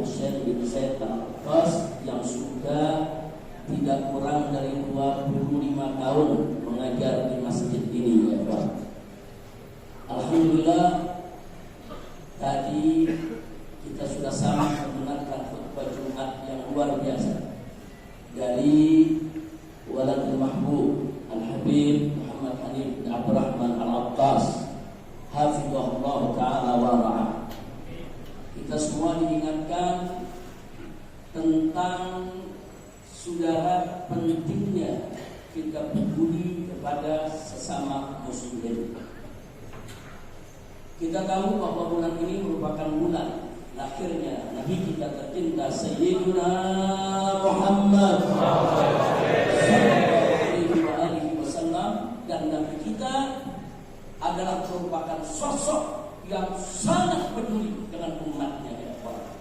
Syekh bin Zaid Al-Abbas yang sudah tidak kurang dari 25 tahun mengajar di masjid ini, ya Pak. Alhamdulillah, tadi kita sudah sama mendengarkan khutbah Jumat yang luar biasa dari Waladul Mahbub Al-Habib Muhammad Hanif bin Abdurrahman Al-Abbas, hafizahullah ta'ala wa ra'ah. Kita semua diingatkan tentang saudara, pentingnya kita peduli kepada sesama muslim. Kita tahu bahwa bulan ini merupakan bulan lahirnya Nabi kita tercinta Sayyidina Muhammad SAW, dan Nabi kita adalah merupakan sosok yang sangat peduli dengan umatnya, ya Allah.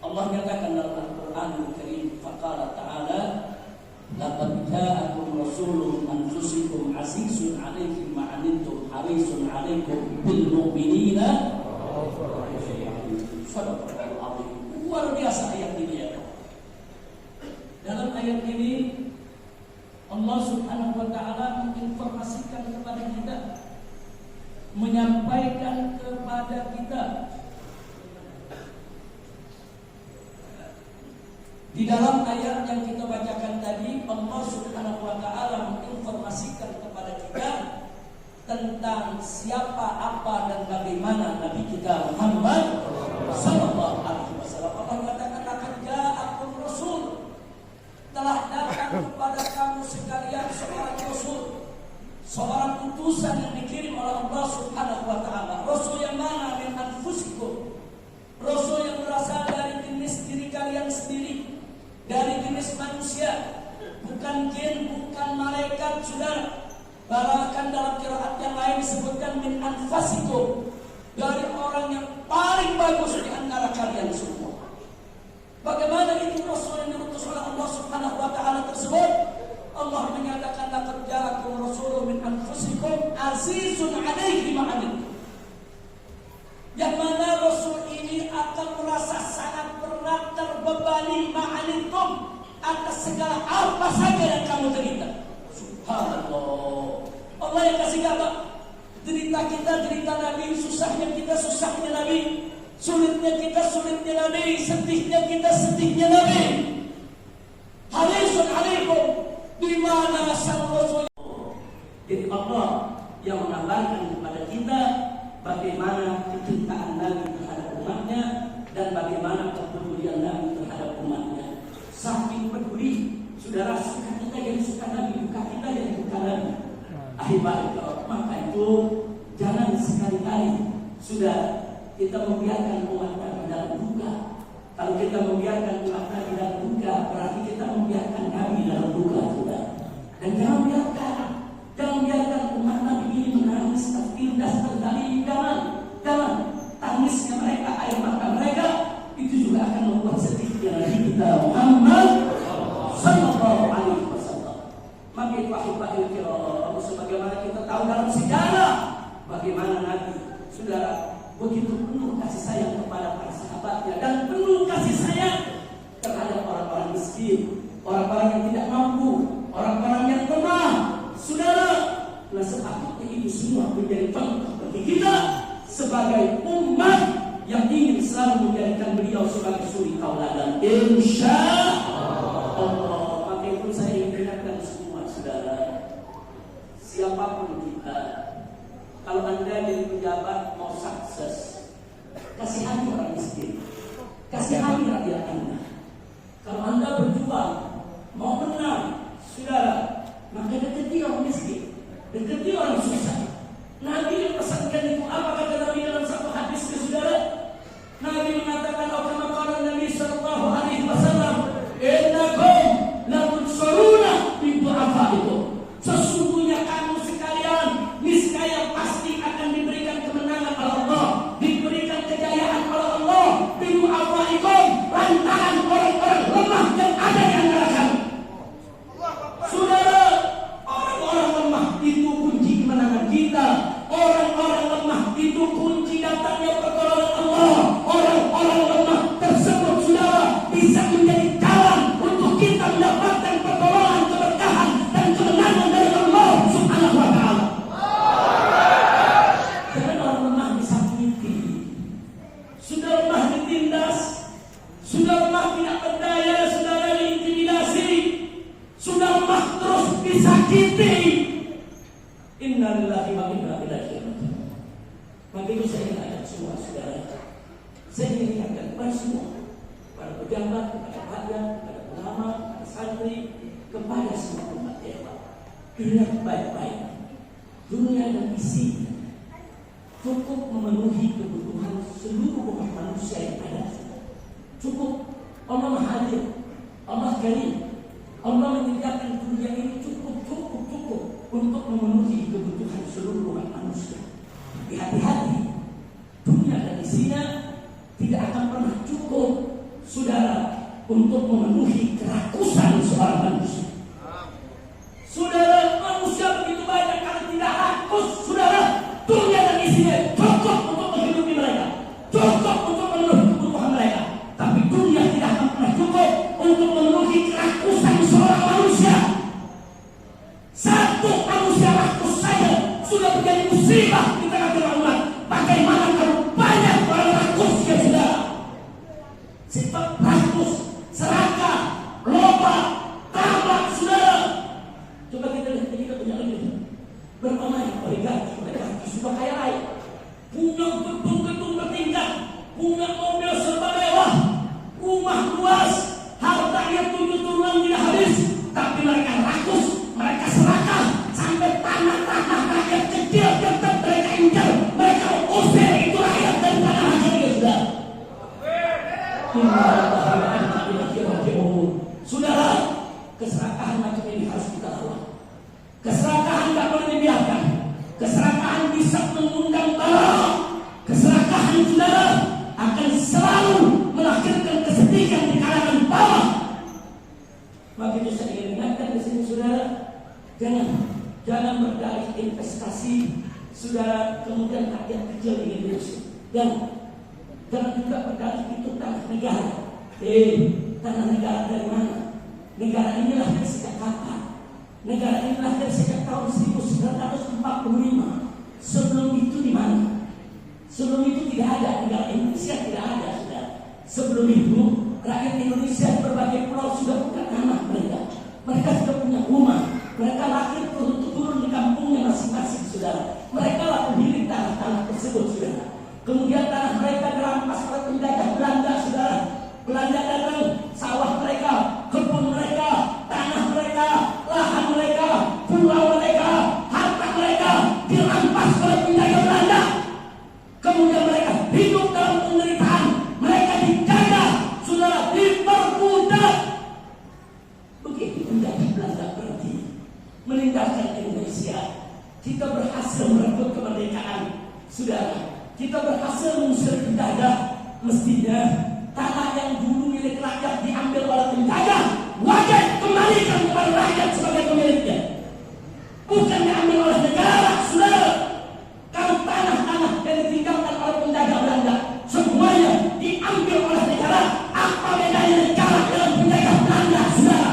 Allah nyatakan dalam Al-Qur'anul Karim, faqala ta'ala, laqad ja'akum rasulun min anfusikum azizun 'alaihi ma 'anittum harisun 'alaikum bil mu'minina. Sadaqallahul 'azim. Luar biasa ayat ini, ya. Dalam ayat ini Allah Subhanahu wa taala menginformasikan kepada kita, menyampaikan kepada kita di dalam ayat yang kita bacakan tadi. Allah Subhanahu wa taala menginformasikan kepada kita tentang siapa, apa, dan bagaimana Nabi kita Muhammad sallallahu alaihi wasallam. Allah katakan, akan ja'akum rasul, telah datang kepada kamu sekalian seorang rasul, seorang utusan yang dikirim oleh Allah Subhanahu wa taala. Rasul yang mana? Min anfusikum, rasul yang berasal dari jenis diri kalian sendiri, dari jenis manusia, bukan jin, bukan malaikat, saudara. Bahkan dalam qiraat yang lain disebutkan min anfasikum, dari orang yang paling bagus di antara kalian semua. Bagaimana itu rasul yang diutus oleh Allah Subhanahu wa taala tersebut? Allah menyatakan, laqad ja'akum rasulun min anfusikum azizun 'alaihi ma 'anittum. Yang mana rasul ini akan merasa sangat berat, terbebani ma'anittum, atas segala apa saja yang kamu derita. Subhanallah. Allah yang kasih kabar. Derita kita, derita Nabi. Susahnya kita, susahnya Nabi. Sulitnya kita, sulitnya Nabi. Sedihnya kita, sedihnya Nabi. Harisun alaikum, di mana sang Rasul. Jadi Allah yang mengabarkan kepada kita bagaimana kecintaan Nabi terhadap umatnya dan bagaimana kepedulian Nabi terhadap umatnya. Saking peduli, saudara, suka kita yang suka Nabi, duka kita yang duka Nabi. Akhirnya, maka itu jangan sekali-kali sudah kita membiarkan umat Nabi dalam duka. Kalau kita membiarkan umat Nabi dalam duka, berarti kita membiarkan Nabi dalam duka, saudara. Dan jangan biarkan umat Nabi ini menangis tertindas, terdalim. Jangan. Tangisnya mereka, air mata mereka, itu juga akan membuat sedihnya Nabi kita Muhammad sallallahu alaihi wasallam. Maka itu ahibahil kiram, sebagaimana kita tahu dalam sejarah bagaimana Nabi, saudara, begitu penuh kasih sayang kepada para sahabatnya dan penuh kasih sayang terhadap orang-orang miskin, orang-orang yang tidak mampu, orang-orang yang lemah, saudara. Nah, sepatutnya itu semua menjadi contoh bagi kita sebagai umat yang ingin selalu menjadikan beliau sebagai suri tauladan, insya Allah. Maka itu saya ingin ingatkan semua saudara, siapapun kita, kalau anda jadi pejabat mau sukses, kasihani orang miskin, kasihani rakyat anda. Kalau anda berjuang mau menang, saudara, maka dekati orang miskin, dekati orang susah. Nabi yang pesankan itu apa kata Nabi dalam satu hadis, saudara? Nabi mengatakan, Nabi sallallahu alaihi wasallam, innakum la tunsuruna bi du'afaikum. Sesungguhnya kamu sekalian niscaya pasti akan diberikan kemenangan oleh Allah, diberikan kejayaan oleh Allah bi du'afaikum, Maka itu saya ingin ajak semua saudara, saya ingin ingatkan kepada semua, para pejabat, kepada rakyat, kepada ulama, kepada santri, kepada semua umat Dewa. Ingat baik-baik, dunia dan isinya cukup memenuhi kebutuhan seluruh umat manusia yang ada. Cukup. Allah Maha Adil, Allah Karim, Allah menyediakan dunia ini cukup untuk memenuhi kebutuhan seluruh umat manusia. Hati-hati, dunia dan isinya tidak akan pernah cukup, saudara, untuk memenuhi kerakusan seorang manusia. Saudara, manusia begitu banyak, kalau tidak rakus, saudara, dunia dan isinya cukup untuk menghidupi mereka, cukup untuk memenuhi kebutuhan mereka. Tapi dunia tidak akan pernah cukup untuk memenuhi kerakusan seorang manusia. Satu manusia rakus saja sudah menjadi musibah di tengah-tengah umat. Bagaimana kalau banyak orang rakus ya saudara? Sifat rakus, serakah, loba, tamak saudara. Coba kita lihat, kita punya lagi bermain oligarki, mereka sudah kaya raya, punya gedung-gedung bertingkat, punya mobil serba mewah, rumah luas, hartanya 7 turunan tidak habis, tapi mereka rakus, mereka serakah, sampai tanah-tanah rakyat kecil tetap mereka incar, mereka usir itu rakyat dari tanah rakyat ya sudah. Saudara, keserakahan macam ini harus kita lawan. Keserakahan tidak boleh dibiarkan. Keserakahan bisa mengundang bala. Keserakahan saudara akan selalu melahirkan kesedihan di kalangan bawah. Maka itu saya ingin ingatkan di sini saudara, jangan berdalih investasi saudara kemudian rakyat kecil ingin Indonesia. Jangan juga berdalih itu tanah negara. Tanah negara dari mana? Negara ini lahir sejak kapan? Negara ini lahir sejak tahun 1945. Sebelum itu di mana? Sebelum itu tidak ada, negara Indonesia tidak ada sudah. Sebelum itu rakyat Indonesia di berbagai pulau sudah punya tanah mereka. Mereka sudah punya rumah. Mereka lahir turun di kampungnya masing-masing saudara. Mereka lah pemilik tanah-tanah tersebut saudara. Kemudian tanah mereka dirampas oleh penjajah Belanda saudara. Belanda datang, sawah mereka, kebun mereka, tanah mereka, lahan mereka, pulau mereka, harta mereka dirampas oleh penjajah Belanda. Kemudian mereka hidup dalam penderitaan, mereka dijajah, saudara, diperbudak. Begitu penjajah Belanda pergi meninggalkan Indonesia, kita berhasil merebut kemerdekaan, saudara. Kita berhasil mengusir penjajah. Mestinya tanah yang dulu milik rakyat diambil oleh penjajah wajib kembalikan kepada rakyat sebagai pemiliknya, bukan diambil oleh negara, saudara. Kalau tanah-tanah yang ditinggalkan oleh penjajah Belanda semuanya diambil oleh negara, apa bedanya negara dengan penjajah Belanda, saudara?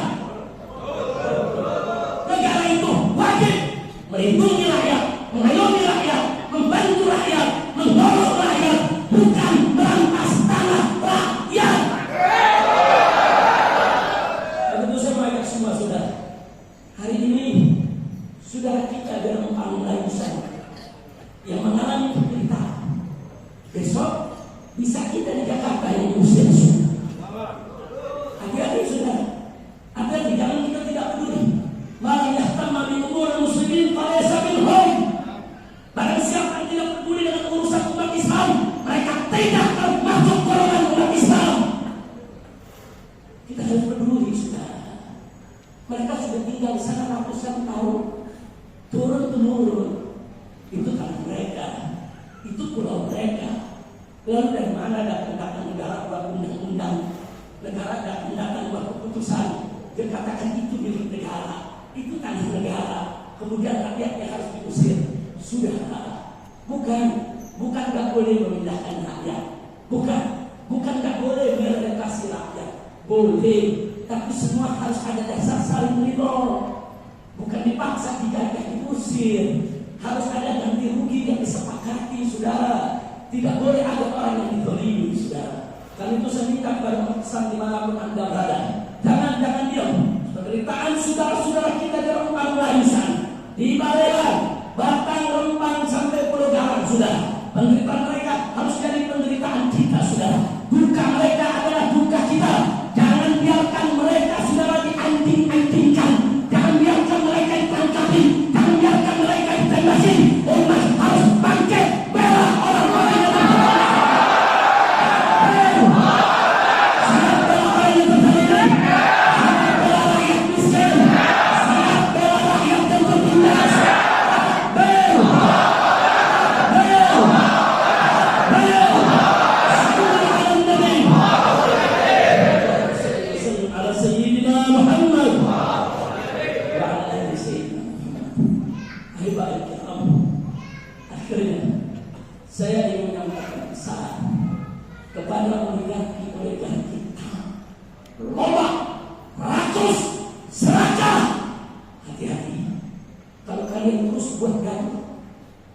Negara itu wajib melindungi rakyat, mengayomi rakyat, membantu rakyat, menolong rakyat, bukan merampas tanah rakyat. Tentu saya mengajak semua saudara, hari ini saudara kita dalam panggung lain sana yang mengalami penderitaan, besok bisa kita di Jakarta yang muslim semua. Hati-hati saudara, hati-hati, jangan kita tidak peduli. Malah yahtamma bi umur muslimin falaysa minhum. Barang siapa yang tidak peduli dengan urusan umat Islam, mereka tidak termasuk golongan umat Islam. Kita harus peduli saudara. Mereka sudah tinggal di sana ratusan tahun, turun temurun. Itu tanah mereka, itu pulau mereka. Lalu dari mana datang negara buat undang-undang, negara datang buat keputusan, dia katakan itu milik negara, itu tanah negara. Kemudian rakyatnya harus diusir. Sudah, bukan nggak boleh memindahkan rakyat, bukan nggak boleh merelokasi rakyat, boleh, tapi semua harus ada dasar saling ridho, bukan dipaksa dijajah diusir, harus ada ganti rugi yang disepakati, saudara. Tidak boleh ada orang yang dizalimi, saudara. Karena itu saya minta kepada umat Islam dimanapun anda berada, jangan diam. Penderitaan saudara-saudara kita di Rempang Laisan, di Barelang, Batang, Rempang sampai Pulau Galang, sudah. Penderitaan mereka harus jadi penderitaan kita, saudara. Duka mereka adalah duka kita. Jangan biarkan mereka, saudara, dianting-antingkan. Jangan biarkan mereka ditangkapi. Jangan biarkan mereka ditembaki. Umat harus bangkit bela orang-orang yang saya ingin menyampaikan pesan kepada oligarki kita. Lomba, rakus, serakah. Hati-hati. Kalau kalian terus buat gaduh,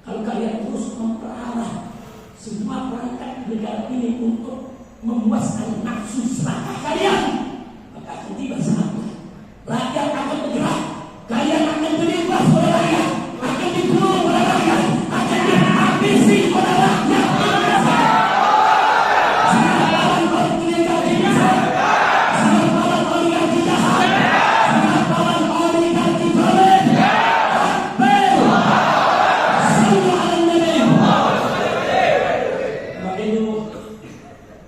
kalau kalian terus memperalah semua perangkat negara ini untuk memuaskan nafsu serakah kalian, maka akan tiba saatnya rakyat akan bergerak. Kalian akan terlibat oleh rakyat, akan dibunuh oleh rakyat, akan dihabisi oleh rakyat.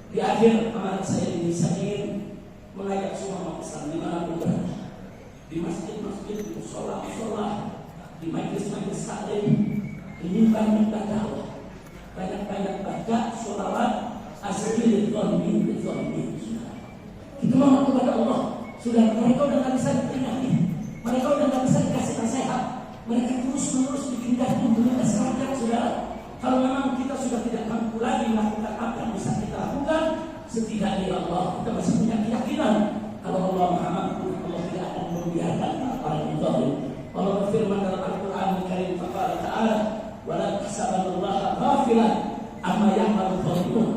Di akhir amanat saya ini, saya ingin mengajak semua umat Islam dimanapun berada, di masjid-masjid, di musola-musola, di majlis-majlis taklim, di mimbar-mimbar dakwah, banyak-banyak baca sholawat asbiril zalimin bil zalimin. Kita mohon kepada Allah, sudah mereka udah nggak bisa diperingati, mereka udah nggak bisa dikasih nasihat, mereka terus-menerus bikin gaduh dengan masyarakat, saudara. Kalau memang kita sudah tidak mampu lagi melakukan apa yang bisa kita lakukan, setidaknya Allah kita masih punya keyakinan kalau Allah Maha Mampu, Allah tidak akan membiarkan orang yang zalim. Allah berfirman dalam Al-Quran Al-Karim, faqala ta'ala, wa la tahsabannallaha ghafilan amma ya'malu dhalimun.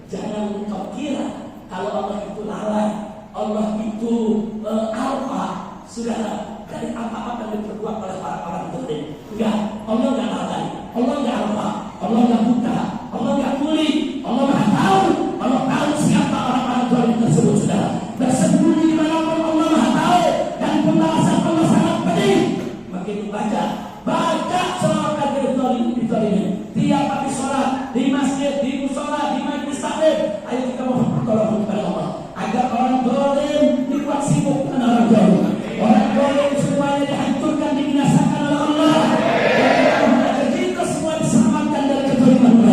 Jangan engkau kira kalau Allah itu lalai, Allah itu alpa, saudara, dari apa-apa yang diperbuat oleh orang-orang zalim. Enggak, Allah enggak lalai, Allah enggak alpa, Allah enggak buta, Allah enggak tuli, Allah Maha tahu. Allah tahu siapa orang-orang zalim tersebut, saudara. Bersembunyi di manapun Allah Maha tahu, dan pembalasan Allah sangat pedih. Makin baca selawat kafir zalim bizalimin. Tiap habis sholat di masjid, di musola, di majlis taklim, ayo kita mohon pertolongan kepada Allah agar orang zalim dibuat sibuk dengan orang zalim. Orang zalim semuanya dihancurkan, dibinasakan oleh Allah. Dan kita semua diselamatkan dari kezaliman.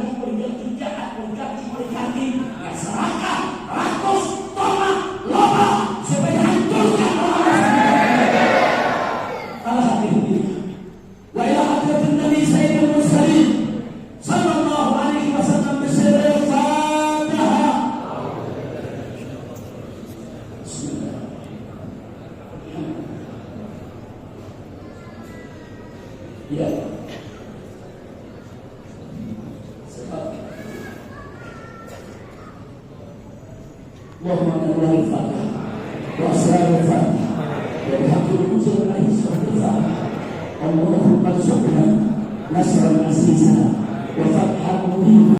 lagi berjanji jahat, berjanji berjanji, ya serahkan, rakus, tolak, loba, supaya hancurkan orang-orang. Salah satu ini. Wa ila hadratin Nabi Sayyidul Mursalin sallallahu alaihi wasallam bisirril Fatihah. Bismillah. Ya. اللهم انزل الفاتحه واسرار الفاتحه والحق المنزل عليه الصلاه والسلام اللهم ارزقنا نصرا عزيزا وفتحا مبينا